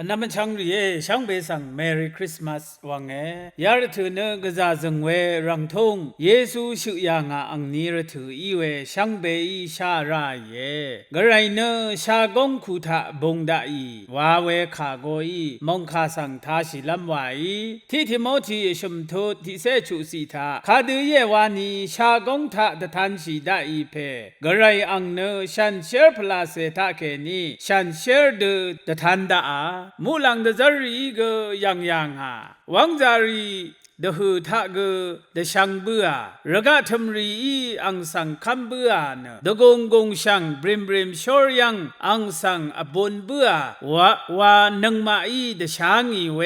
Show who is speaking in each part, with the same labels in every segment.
Speaker 1: อันนั้นมันช่างเรียช่างเบสัง Merry Christmas วังเอยาระถือเนกระจาจึงเวรังทงเยซูชื่อยางอังนี้ระถืออีเวช่างเบอีชาไรเยกระไรเนชากงคูทะบงดาอีวาเวขาโกอีมงคาสังทาชิลำไวที่ทิโมธีชมโทที่เสชุสีทาคาดือเยวานีชากงทะตะทันชีดาอีเพกระไรอังเนชันเชอร์พลาเซทาเคนีชันเชอร์เดตะทันดามูลังเดซารีกยังฮะวังจารีเดหือทะกเดชังเบือระกะทมรีอังสังคัมเบือเนเดกงชังบริมชอร์ยังอังสังอบนเบือวานังมาอีเดชางีเว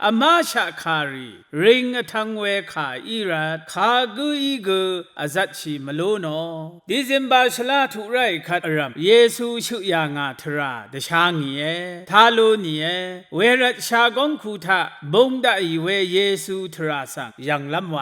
Speaker 1: อามาชะคารีริงทังเวขาอีรัดคากุอีกอาจัดชีมโลโนดิซิมบาชลาทุไรคัดอรัมเยซูชุยางาทราเดชางีเอทาโลนีเอเวรัชากงคูทะบงดาอีเวเยซูทราสังยังลำไหว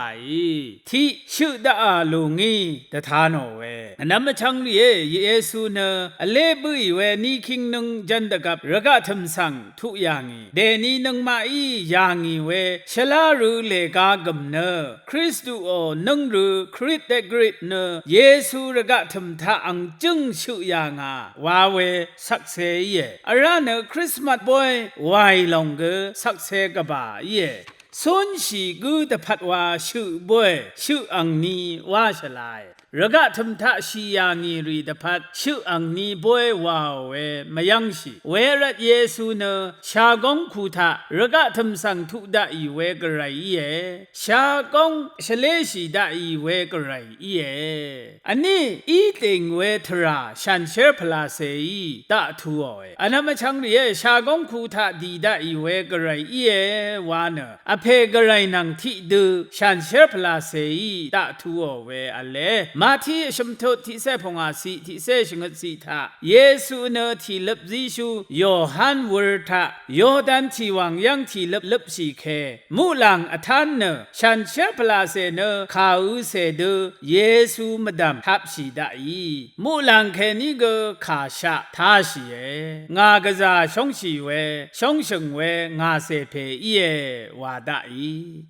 Speaker 1: ที่ชื่อดาลุงีตถาโนเวนัมชังเรียเยซูเนอเลบุยเวนีคิงนึงจันตกับระกะทมสังทุยางีเดนีนึงมาอียางีเวชลารูเลกากมเนคริสตูโอนึงรูคริสเตกริตเนเยซูระกะทมทาอังจึงชื่อยางาวาเวสักเซเยอราเนคริสต์มาสบอยไวลงเกสักเซกบาเยส่วนชีกูตะพัดว่าชื่อบวยชื่ออังนีว่าฉลายระกะทมทะชียางีรีตะพัดชื่ออังนีบวยว่าเวมยังชีเวรัตเยซูเนชากงคูทะระกะทมสังทุดาอีเวกไรเยชากงเฉลชีดาอีเวกไรเยอันนี้อีติงเวทราชันเชอร์พลาเซอีตะทัวเวอันนั้นมาชังเรียชากงคูทะดีดาอีเวกไรเยวาเนอเพกไรนังที่ดูชันเชอร์พลาเซอีตะทัวเวอะเลมาที่ชมทดที่เสพงอาสีที่เสชงสีทาเยซูเนที่ลับซิชูโยฮันวอร์ทาโยดันที่วังยังที่ลับสีเคมูลังอทันเนชันเชพลาเซเนคาอุเซเดเยซูมดัมทับสีได้มูลังเคนี่ก็ขาชะทาสีเองากะซาชงสีเวชงชงเวงาเซเพเยวาได้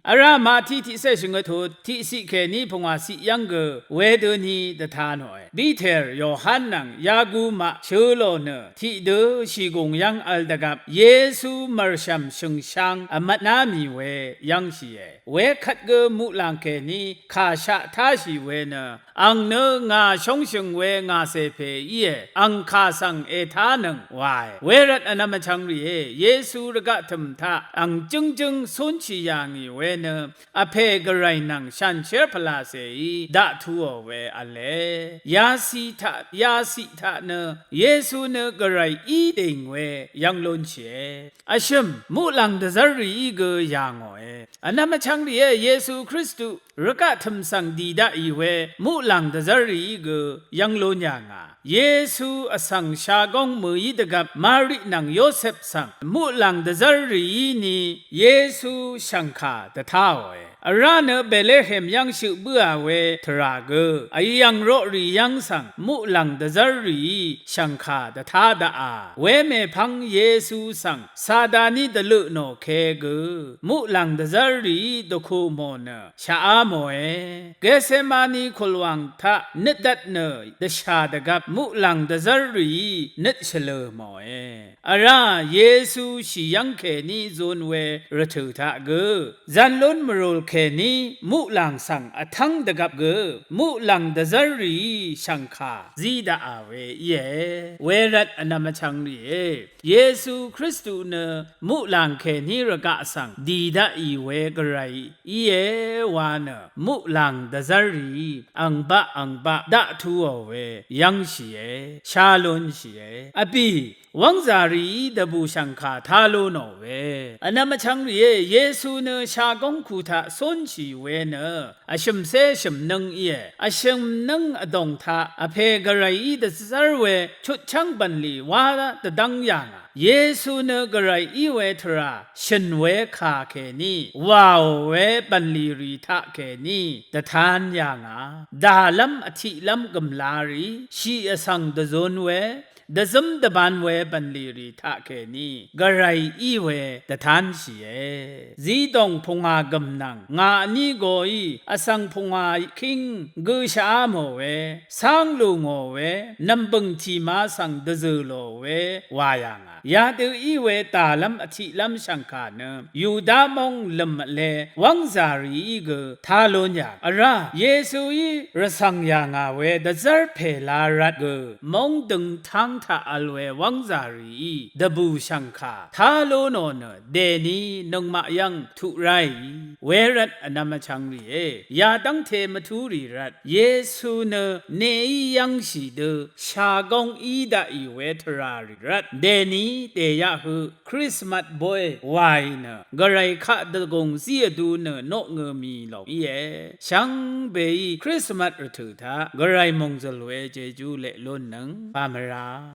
Speaker 1: อารามาที่เสชงทดที่สิเคนี่พงอาสียังก็เวดนีตถาโนดีเทลโยฮันนังยากูมาชูโลเนที่เดชีกงยังอัลตกับเยซูมารชัมชงชังอมัตนามีเวยังชีเวขัดเกมุลังเคนีขาชะทาชีเวเนอังเนงาชงชงเวงาเซเพเยอังคาสังเอทานังวายเวรัตอนามชังรีเยซูระกะธรรมทาอังจึงสุนชียางีเวเนอเพกไรนังชันเชพลาเซดะทัวเวอะเลยาสีทาเนเยซูเนกไรอีติงเวยังลนเชอชิมมุลังเดซารีกยังออนามชังรีเยซูคริสต์ระกะธรรมสังดีดาอีเวมุลังเดซารีกยังลนยังเยซูอสังชากงมือยิดกับมารินังโยเซฟสังมุลังเดซารีนีเยซูชังคาตะท้าวอาราเนเบเลเฮมยังชื่อเบื่อเวทราเกไอยังโรรียังสังมุลังเดซารีชังคาตะท้าดาเวเมพังเยซูสังซาดานิดลุโนเคเกมุลังเดซารีตโคโมเนชาอาโมเกเซมานีคลวังทะนิดัดเนเดชาดกับมุลังเดซารีนิดเฉลโมอาราเยซูชิยังเคนีโซนเวระถุทะเกจันลุนมรุลเคนีมุลังสังอทังดกับเกมุลังเดซารีชังคาซีดาอาเวเยเวรัตอนามชังรีเยซูคริสต์เนมุลังเคนีระกะสังดีดาอีเวกไรเยวานะมุลังเดซารีอังบะดะทัวเวยังชีชาลุนชีอปีวังซารีดบูชังคาทาโลโนเวอนามชังรีเยซูเนชากงคูทะสนชีเวเนอชิมเซชิมนึงอชิมนึงอดงทาอเพกไรดซาเวชุดชังบันลีวาตดังยังเยซูเนกไรอีเวทราฉันเวคาเคนีว้าวเวบันลีรีทะเคนีตะทานยังดาลัมอธิลัมกำลารีชีอสังดโซนเว the zum the ban we ban li ri tha ke ni garai i we the than si ye zi dong phunga gam nang nga ni go i asang phunga king gu sha mo we sang lu ngo we nam bung thi ma sang de zu lo we wa ya nga ya tu i we ta lam a thi lam sang kha ne yu da mong lam le wang za ri ge tha lo nya ara yesu i rasang ya nga we the zar phe la rat ge mong dung thang tha al we wang za ri the bu sang kha tha lo no ne de ni nong ma yang thu rai we rat anam chang ri ye ya dang the ma thu ri rat yesu ne ne yang si de sha gong i da i we thra ri rat de ni te ya hu christmas boy wai ne garai kha de gong si du ne no nge mi lo ye shang be christmas ru thu tha garai mong zol we je ju le lo nang pa ma ra